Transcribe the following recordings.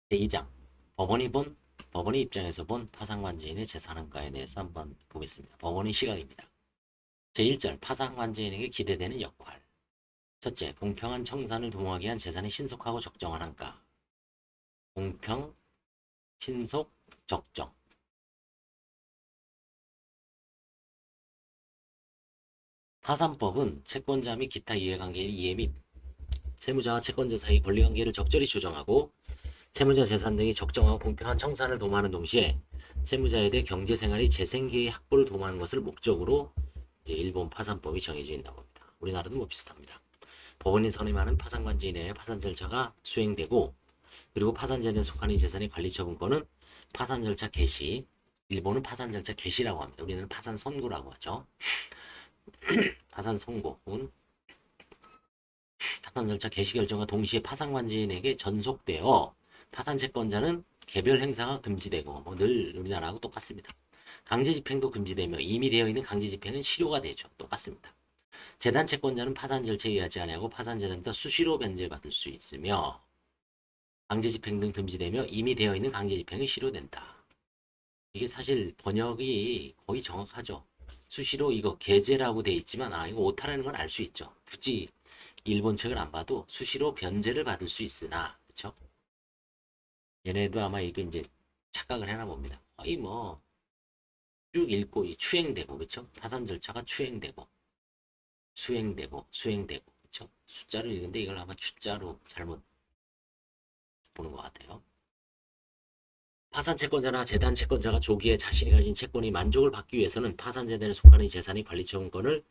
제2장 법원의 입장에서 본 파상관제인의 재산환가에 대해서 한번 보겠습니다. 법원의 시각입니다. 제1절 파상관제인에게 기대되는 역할. 첫째, 공평한 청산을 도모하기 위한 재산의 신속하고 적정한 한가. 공평, 신속, 적정. 파산법은 채권자 및 기타 이해관계의 이해 및 채무자와 채권자 사이 권리관계를 적절히 조정하고 채무자 재산 등이 적정하고 공평한 청산을 도모하는 동시에 채무자에 대해 경제생활의 재생기의 확보를 도모하는 것을 목적으로 이제 일본 파산법이 정해져 있다고 합니다. 우리나라도 뭐 비슷합니다. 법원이 선임하는 파산관제인에 의해 파산 절차가 수행되고 그리고 파산제도에 속하는 재산의 관리 처분권은 파산 절차 개시, 일본은 파산 절차 개시라고 합니다. 우리는 파산 선고라고 하죠. 파산 선고 혹은 파산 절차 개시 결정과 동시에 파산관제인에게 전속되어 파산 채권자는 개별 행사가 금지되고 뭐 늘 우리나라하고 똑같습니다. 강제 집행도 금지되며 이미 되어 있는 강제 집행은 실효가 되죠. 똑같습니다. 재단 채권자는 파산 절차에 의하지 아니하고 파산 재단부터 수시로 변제받을 수 있으며 강제 집행 등 금지되며 이미 되어 있는 강제 집행은 실효된다. 이게 사실 번역이 거의 정확하죠. 수시로 이거 개제라고 돼 있지만 이거 오타라는 건 알 수 있죠. 굳이 일본 책을 안 봐도 수시로 변제를 받을 수 있으나 그렇죠? 얘네도 아마 이거 이제 착각을 해나 봅니다. 거의 뭐 쭉 읽고 추행되고 그렇죠? 파산 절차가 추행되고 수행되고 그렇죠? 숫자를 읽는데 이걸 아마 추자로 잘못 보는 것 같아요. 파산 채권자나 재단 채권자가 조기에 자신이 가진 채권이 만족을 받기 위해서는 파산 재단에 속하는 재산의 관리 처분권을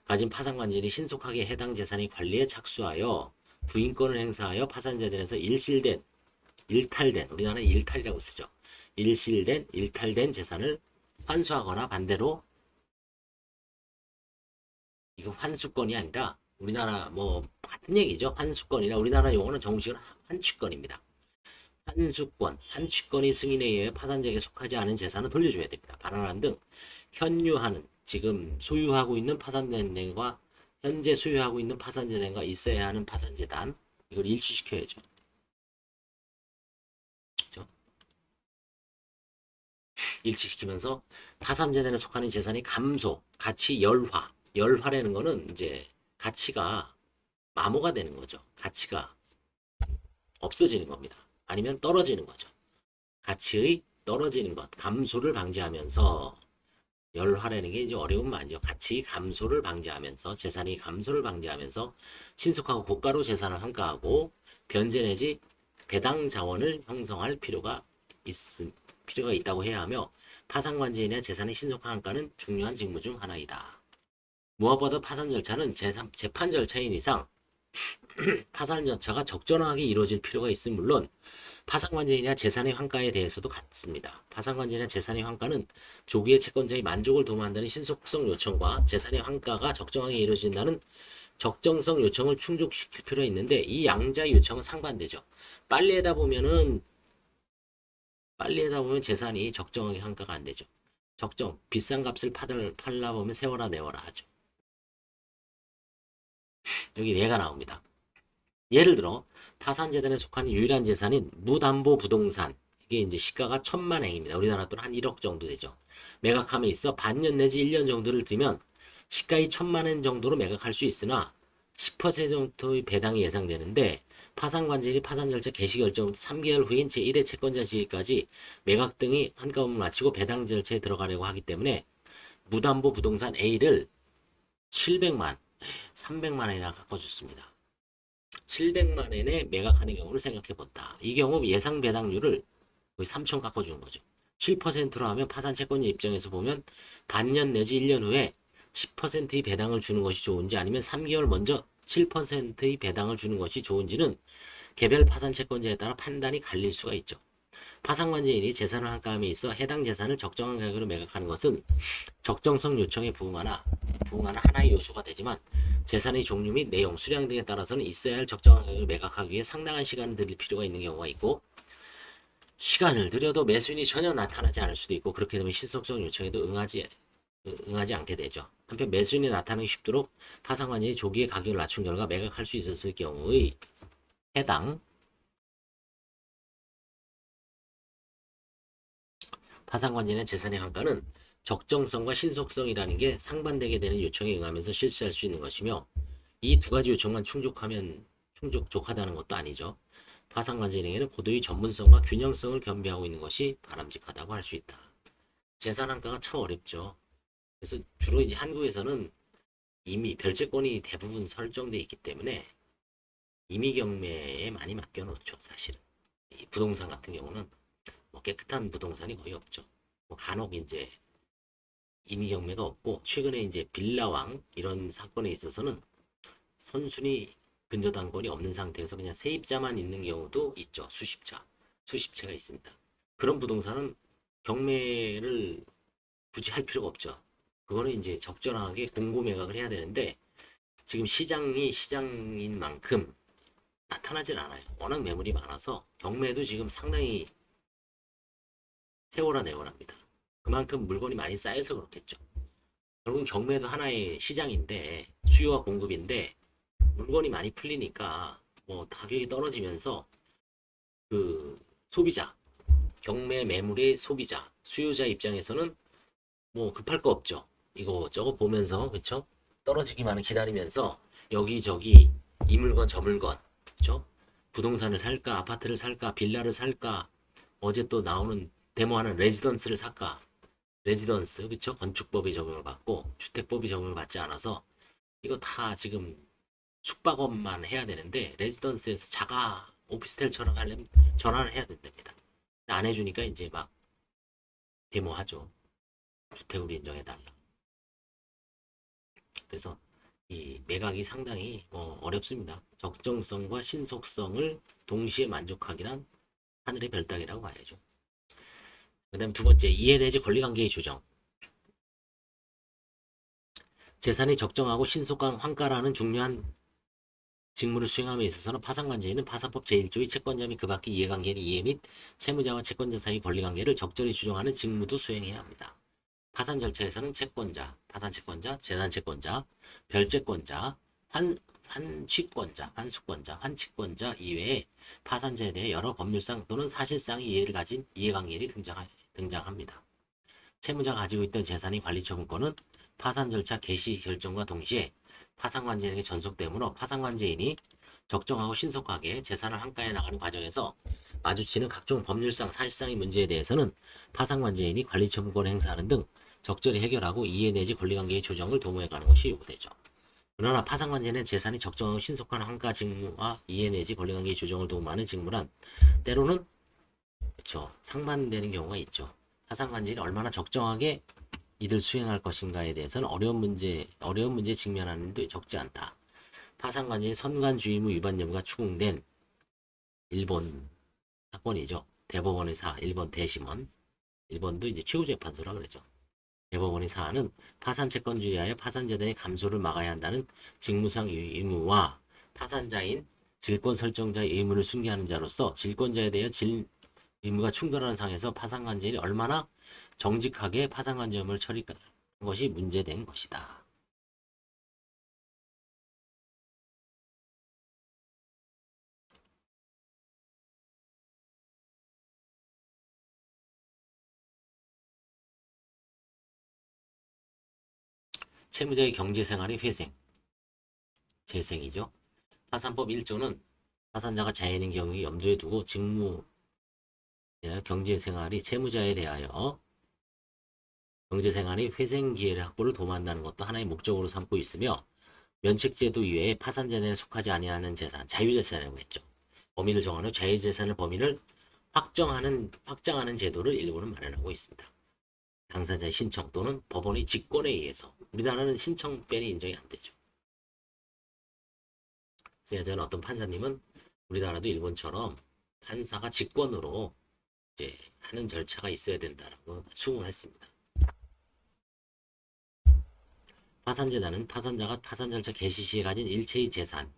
가진 파산관제인이 신속하게 해당 재산의 관리에 착수하여 부인권을 행사하여 파산 재단에서 일탈된 우리나라는 일탈이라고 쓰죠. 일탈된 재산을 환수하거나 반대로 이거 환수권이 아니라 우리나라 뭐 같은 얘기죠. 환수권이나 우리나라 용어는 정식으로 환취권입니다. 환취권이 승인에 의해 파산자에게 속하지 않은 재산을 돌려줘야 됩니다. 반환한 등 현유하는 지금 소유하고 있는 파산재단과 현재 소유하고 있는 파산재단과 있어야 하는 파산재단 이걸 일치시켜야죠. 그렇죠? 일치시키면서 파산재단에 속하는 재산이 감소, 가치 열화라는 거는 이제 가치가 마모가 되는 거죠. 가치가 없어지는 겁니다. 아니면 떨어지는 거죠. 가치의 떨어지는 것, 감소를 방지하면서 열화라는 게 이제 어려운 말이죠. 가치 감소를 방지하면서 재산이 감소를 방지하면서 신속하고 고가로 재산을 환가하고 변제 내지 배당 자원을 형성할 필요가 있다고 해야 하며 파산관제인의 재산의 신속한 환가는 중요한 직무 중 하나이다. 무엇보다 파산 절차는 재판 절차인 이상 파산 절차가 적절하게 이루어질 필요가 있음 물론 파산관제인이나 재산의 환가에 대해서도 같습니다. 파산관제인이나 재산의 환가는 조기에 채권자의 만족을 도모한다는 신속성 요청과 재산의 환가가 적정하게 이루어진다는 적정성 요청을 충족시킬 필요가 있는데 이 양자 요청은 상반되죠. 빨리 하다 보면 재산이 적정하게 환가가 안 되죠. 비싼 값을 팔라 보면 세워라 내워라 하죠. 여기 예가 나옵니다. 예를 들어 파산재단에 속하는 유일한 재산인 무담보 부동산 이게 이제 시가가 1,000만 엔입니다. 우리나라 돈은 한 1억 정도 되죠. 매각함에 있어 반년 내지 1년 정도를 두면 시가의 1,000만 엔 정도로 매각할 수 있으나 10% 정도의 배당이 예상되는데 파산관제인이 파산 절차 개시 결정부터 3개월 후인 제1회 채권자 지위까지 매각 등이 한꺼번에 마치고 배당 절차에 들어가려고 하기 때문에 무담보 부동산 A를 700만, 300만 엔이나 깎아줬습니다. 700만 엔에 매각하는 경우를 생각해 본다. 이 경우 예상 배당률을 거의 3천 깎아주는 거죠. 7%로 하면 파산 채권자 입장에서 보면 반년 내지 1년 후에 10%의 배당을 주는 것이 좋은지 아니면 3개월 먼저 7%의 배당을 주는 것이 좋은지는 개별 파산 채권자에 따라 판단이 갈릴 수가 있죠. 파산관제인이 재산을 환가함에 있어 해당 재산을 적정한 가격으로 매각하는 것은 적정성 요청에 부응하는 하나의 요소가 되지만 재산의 종류 및 내용, 수량 등에 따라서는 있어야 할 적정한 가격을 매각하기 위해 상당한 시간을 들일 필요가 있는 경우가 있고 시간을 들여도 매수인이 전혀 나타나지 않을 수도 있고 그렇게 되면 신속성 요청에도 응하지 않게 되죠. 한편 매수인이 나타나기 쉽도록 파산관제인이 조기에 가격을 낮춘 결과 매각할 수 있었을 경우의 해당 파산관계인의 재산의 환가는 적정성과 신속성이라는 게 상반되게 되는 요청에 응하면서 실시할 수 있는 것이며 이 두 가지 요청만 충족하면 충족하다는 것도 아니죠. 파산관계인에게는 고도의 전문성과 균형성을 겸비하고 있는 것이 바람직하다고 할 수 있다. 재산 환가가 참 어렵죠. 그래서 주로 이제 한국에서는 이미 별채권이 대부분 설정돼 있기 때문에 임의 경매에 많이 맡겨놓죠, 사실은. 이 부동산 같은 경우는 뭐 깨끗한 부동산이 거의 없죠. 뭐 간혹 이제 임의 경매가 없고 최근에 이제 빌라왕 이런 사건에 있어서는 선순위 근저당권이 없는 상태에서 그냥 세입자만 있는 경우도 있죠. 수십 채가 있습니다. 그런 부동산은 경매를 굳이 할 필요가 없죠. 그거는 이제 적절하게 공고 매각을 해야 되는데 지금 시장이 시장인 만큼 나타나질 않아요. 워낙 매물이 많아서 경매도 지금 상당히 세월아 내월합니다. 그만큼 물건이 많이 쌓여서 그렇겠죠. 결국 경매도 하나의 시장인데 수요와 공급인데 물건이 많이 풀리니까 뭐 가격이 떨어지면서 그 소비자, 경매 매물의 소비자, 수요자 입장에서는 뭐 급할 거 없죠. 이거 저거 보면서 그쵸? 떨어지기만을 기다리면서 여기저기 이 물건 저 물건 그쵸? 부동산을 살까 아파트를 살까 빌라를 살까 어제 또 나오는 데모하는 레지던스를 살까 레지던스 그쵸? 건축법이 적용을 받고 주택법이 적용을 받지 않아서 이거 다 지금 숙박업만 해야 되는데 레지던스에서 자가 오피스텔처럼 하려면 전환을 해야 된답니다. 안 해주니까 이제 막 데모하죠. 주택으로 인정해달라. 그래서 이 매각이 상당히 어렵습니다. 적정성과 신속성을 동시에 만족하기란 하늘의 별따기라고 봐야죠. 그 다음 두 번째, 이해 내지 권리관계의 조정. 재산이 적정하고 신속한 환가라는 중요한 직무를 수행함에 있어서는 파산관계인은 파산법 제1조의 채권자 및 그 밖의 이해관계인 이해 및 채무자와 채권자 사이 권리관계를 적절히 규정하는 직무도 수행해야 합니다. 파산 절차에서는 채권자, 파산채권자, 재산채권자, 별채권자, 환취권자, 환수권자, 환치권자 이외에 파산자에 대해 여러 법률상 또는 사실상의 이해를 가진 이해관계인이 등장합니다. 채무자가 가지고 있던 재산의 관리처분권은 파산 절차 개시 결정과 동시에 파산관제인에게 전속되므로 파산관제인이 적정하고 신속하게 재산을 환가해 나가는 과정에서 마주치는 각종 법률상 사실상의 문제에 대해서는 파산관제인이 관리처분권을 행사하는 등 적절히 해결하고 이해 내지 권리관계의 조정을 도모해가는 것이 요구되죠. 그러나 파산관제는 재산이 적정하고 신속한 환가 직무와 이해 내지 권리관계의 조정을 도모하는 직무란 때로는 그렇죠. 상반되는 경우가 있죠. 파산관제인이 얼마나 적정하게 이들 수행할 것인가에 대해서는 어려운 문제에 직면하는 데 적지 않다. 파산관제인 선관주의무 위반 여부가 추궁된 일본 사건이죠. 대법원의 사, 일본 대심원. 일본도 이제 최후재판소라 그러죠. 대법원의 사안은 파산채권주의하여 파산재단의 감소를 막아야 한다는 직무상 의무와 타산자인 질권 설정자의 의무를 순기하는 자로서 질권자에 대해 의무가 충돌하는 상황에서 파산관제인이 얼마나 정직하게 파산관제의무를 처리한 것이 문제된 것이다. 채무자의 경제생활의 회생, 재생이죠. 파산법 1조는 파산자가 자연인 경우에 염두에 두고 직무, 경제생활이 채무자에 대하여 경제생활의 회생 기회를 확보를 도모한다는 것도 하나의 목적으로 삼고 있으며 면책제도 이외에 파산재단에 속하지 아니하는 재산, 자유재산이라고 했죠. 범위를 정하는 자유재산의 범위를 확장하는 제도를 일부는 마련하고 있습니다. 당사자의 신청 또는 법원의 직권에 의해서 우리나라는 신청권이 인정이 안 되죠. 그래서 예전에 어떤 판사님은 우리나라도 일본처럼 판사가 직권으로 이제 하는 절차가 있어야 된다라고 추궁했습니다. 파산재단은 파산자가 파산 절차 개시 시에 가진 일체의 재산,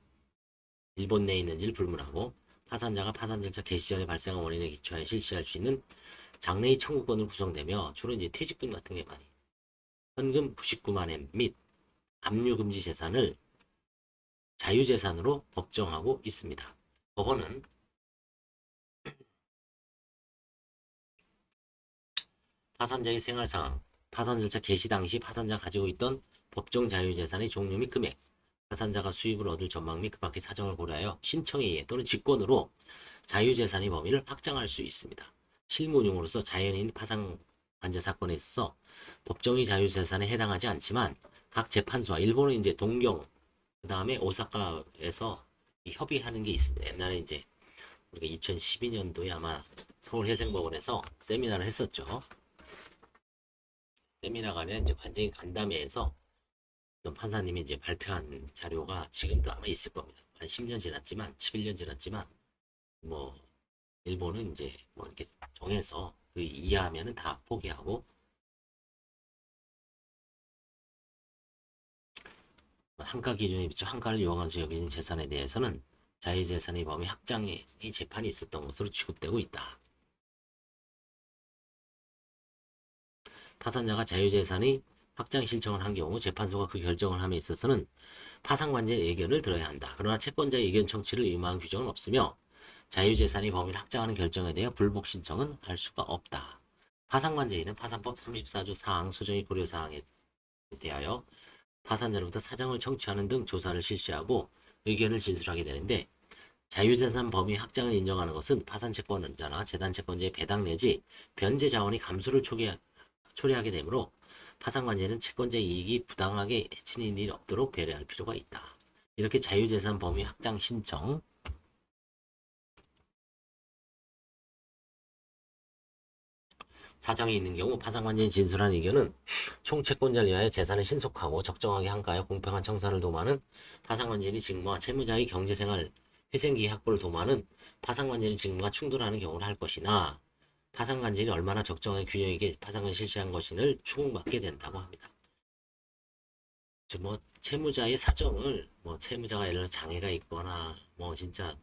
일본 내에 있는지를 불문하고 파산자가 파산 절차 개시 전에 발생한 원인에 기초하여 실시할 수 있는 장래의 청구권으로 구성되며 주로 이제 퇴직금 같은 게 많이 현금 99만 엔 및 압류금지 재산을 자유재산으로 법정하고 있습니다. 법원은 파산자의 생활 상황, 파산 절차 개시 당시 파산자가 가지고 있던 법정 자유재산의 종류 및 금액, 파산자가 수입을 얻을 전망 및 그 밖의 사정을 고려하여 신청에 의해 또는 직권으로 자유재산의 범위를 확장할 수 있습니다. 실무용으로서 자연인 파산관제 사건에 있어 법정의 자유재산에 해당하지 않지만 각 재판소와 일본은 이제 동경, 그 다음에 오사카에서 협의하는 게 있습니다. 옛날에 이제 우리가 2012년도에 아마 서울해생법원에서 세미나를 했었죠. 세미나가 아니라 이제 관쟁이 간담회에서 어떤 판사님이 이제 발표한 자료가 지금도 아마 있을 겁니다. 한 10년 지났지만, 11년 지났지만, 뭐, 일본은 이제 뭐 이렇게 정해서 그 이해하면은 다 포기하고, 한가 기준에 비춰 한가를 이용한 수 여기는 재산에 대해서는 자유재산의 범위 확장의 재판이 있었던 것으로 취급되고 있다. 파산자가 자유재산의 확장 신청을 한 경우 재판소가 그 결정을 함에 있어서는 파산관제의 의견을 들어야 한다. 그러나 채권자의 의견 청취를 의무화한 규정은 없으며 자유재산의 범위를 확장하는 결정에 대해 불복 신청은 할 수가 없다. 파산관제인은 파산법 34조 4항 소정의 고려사항에 대하여 파산자로부터 사정을 청취하는 등 조사를 실시하고 의견을 진술하게 되는데 자유재산 범위 확장을 인정하는 것은 파산채권자나 재단채권자의 배당 내지 변제 자원의 감소를 초래하게 되므로 파산관제는 채권자의 이익이 부당하게 해치는 일이 없도록 배려할 필요가 있다. 이렇게 자유재산 범위 확장 신청 사정이 있는 경우 파산관제인 진술한 의견은 총채권자를 위하여 재산을 신속하고 적정하게 한가하여 공평한 청산을 도모하는 파산관제인의 직무와 채무자의 경제생활 회생기회 확보를 도모하는 파산관제인의 직무가 충돌하는 경우를 할 것이나 파산관제인이 얼마나 적정하게 균형 있게 파산을 실시한 것인을 추궁받게 된다고 합니다. 뭐 채무자의 사정을 뭐 채무자가 예를 들어 장애가 있거나 뭐 진짜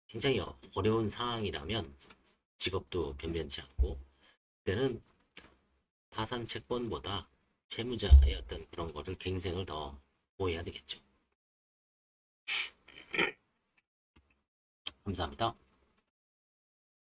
굉장히 어려운 상황이라면 직업도 변변치 않고 그때는 파산 채권보다 채무자의 어떤 그런 거를 갱생을 더 보호해야 되겠죠. 감사합니다.